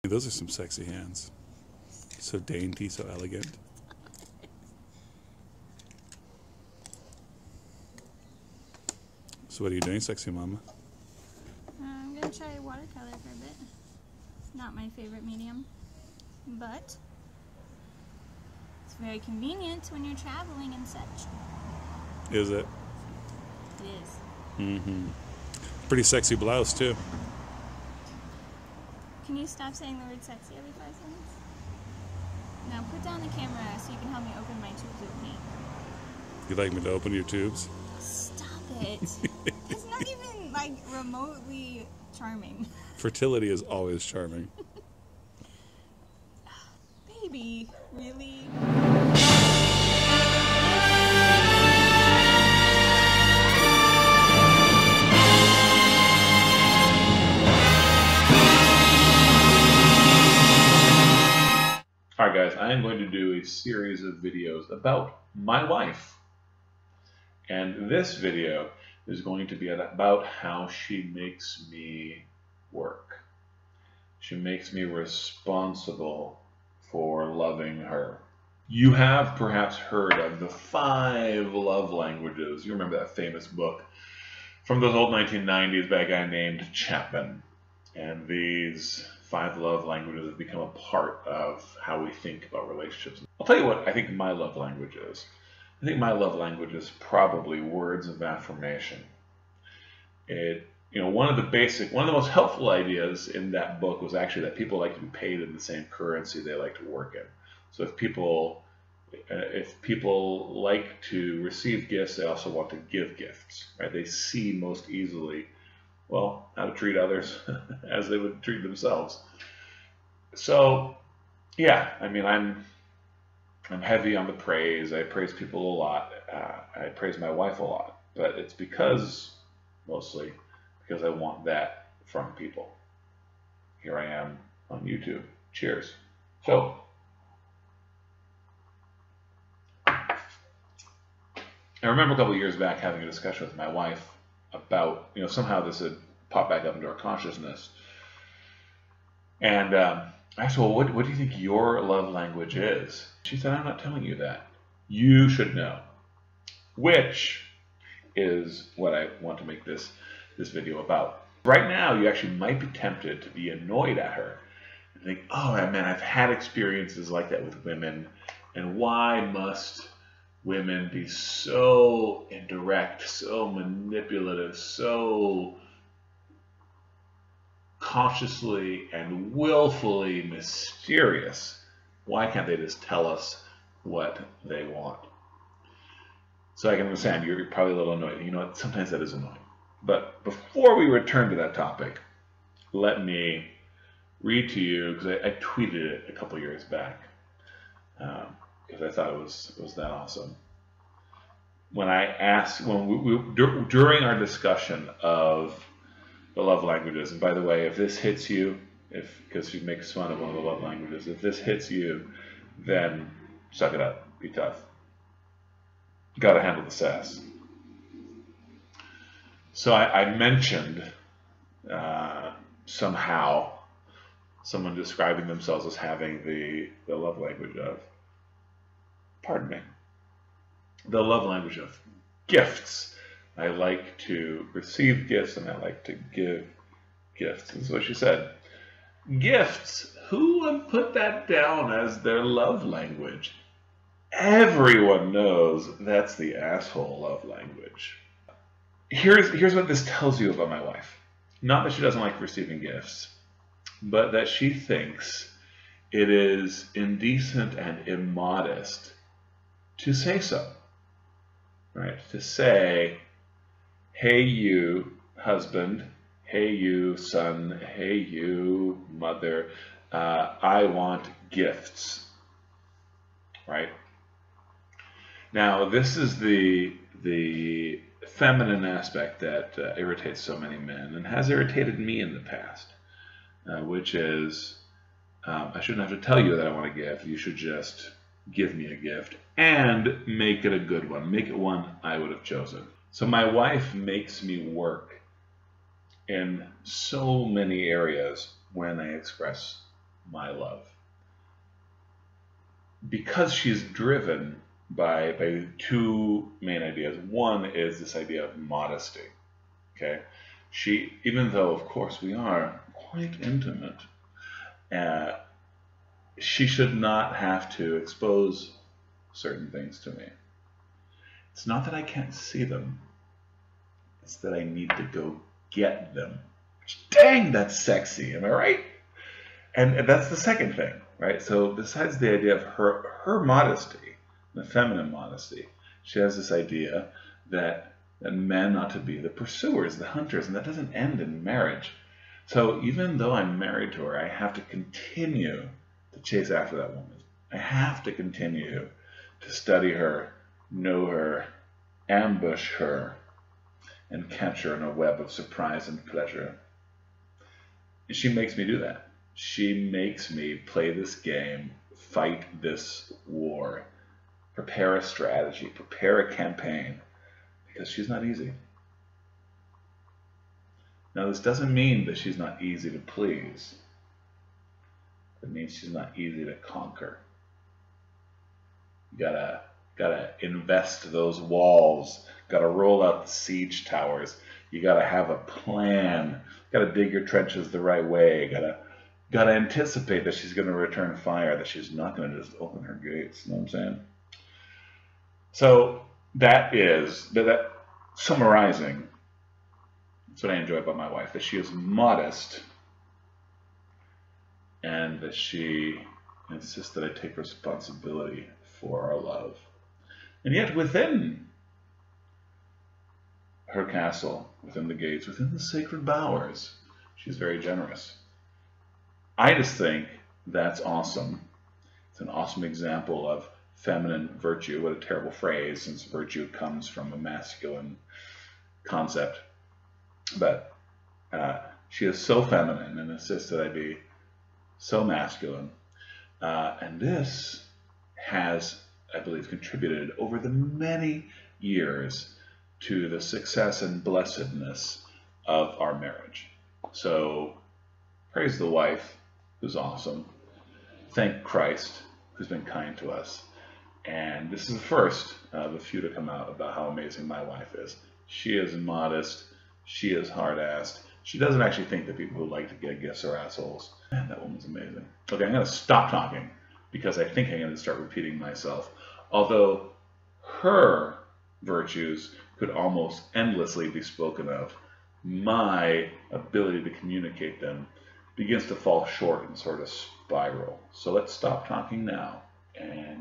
Those are some sexy hands. So dainty, so elegant. So what are you doing, sexy mama? I'm going to try watercolor for a bit. It's not my favorite medium, but it's very convenient when you're traveling and such. Is it? It is. Mm-hmm. Pretty sexy blouse, too. Can you stop saying the word sexy every 5 seconds? Now put down the camera so you can help me open my tubes of paint. You'd like me to open your tubes? Stop it. It's not even, like, remotely charming. Fertility is always charming. Baby, really? Alright guys, I am going to do a series of videos about my wife. And this video is going to be about how she makes me work. She makes me responsible for loving her. You have perhaps heard of the 5 love languages. You remember that famous book from those old 1990s by a guy named Chapman. And these 5 love languages have become a part of how we think about relationships. I'll tell you what I think my love language is. I think my love language is probably words of affirmation. One of the most helpful ideas in that book was actually that people like to be paid in the same currency they like to work in. So if people like to receive gifts, they also want to give gifts, right? They see most easily, well, how to treat others as they would treat themselves. So, yeah, I mean, I'm heavy on the praise. I praise people a lot. I praise my wife a lot, but it's mostly because I want that from people. Here I am on YouTube. Cheers. So, I remember a couple of years back having a discussion with my wife about, somehow this had popped back up into our consciousness. And I asked, well, what do you think your love language is? She said, I'm not telling you that. You should know. Which is what I want to make this video about. Right now, you actually might be tempted to be annoyed at her and think, oh man, I've had experiences like that with women, and why must women be so indirect, so manipulative, so consciously and willfully mysterious? Why can't they just tell us what they want? So I can understand you're probably a little annoyed. You know what? Sometimes that is annoying. But before we return to that topic, let me read to you, because I tweeted it a couple years back, because I thought it was that awesome. During our discussion of the love languages, and by the way, if this hits you, because she makes fun of one of the love languages, if this hits you, then suck it up, be tough. You got to handle the sass. So I mentioned somehow someone describing themselves as having the love language of, the love language of gifts. I like to receive gifts and I like to give gifts. This is what she said. Gifts. Who would put that down as their love language? Everyone knows that's the asshole love language. Here's what this tells you about my wife. Not that she doesn't like receiving gifts, but that she thinks it is indecent and immodest to say so. Right? To say, hey you husband, hey you son, hey you mother, I want gifts. Right? Now this is the feminine aspect that irritates so many men and has irritated me in the past, which is I shouldn't have to tell you that I want a gift. You should just give me a gift and make it a good one. Make it one I would have chosen. So my wife makes me work in so many areas when I express my love. Because she's driven by two main ideas. One is this idea of modesty. Okay, even though of course we are quite intimate, she should not have to expose certain things to me. It's not that I can't see them, it's that I need to go get them. Dang, that's sexy, am I right? And that's the second thing, right? So besides the idea of her modesty, the feminine modesty, she has this idea that men ought to be the pursuers, the hunters, and that doesn't end in marriage. So even though I'm married to her, I have to continue to chase after that woman. I have to continue to study her, know her, ambush her, and catch her in a web of surprise and pleasure. And she makes me do that. She makes me play this game, fight this war, prepare a strategy, prepare a campaign, because she's not easy. Now, this doesn't mean that she's not easy to please. It means she's not easy to conquer. You gotta invest those walls. Gotta roll out the siege towers. You gotta have a plan. Gotta dig your trenches the right way. Gotta anticipate that she's gonna return fire. That she's not gonna just open her gates. You know what I'm saying? So that summarizing. That's what I enjoy about my wife. That she is modest, and that she insists that I take responsibility for our love. And yet within her castle, within the gates, within the sacred bowers, she's very generous. I just think that's awesome. It's an awesome example of feminine virtue. What a terrible phrase, since virtue comes from a masculine concept. But she is so feminine and insists that I be so masculine. And this has, I believe, contributed over the many years to the success and blessedness of our marriage. So praise the wife, who's awesome. Thank Christ, who's been kind to us. And this is the first of a few to come out about how amazing my wife is. She is modest. She is hard-assed. She doesn't actually think that people who like to get gifts are assholes. Man, that woman's amazing. Okay, I'm going to stop talking because I think I'm going to start repeating myself. Although her virtues could almost endlessly be spoken of, my ability to communicate them begins to fall short and sort of spiral. So let's stop talking now and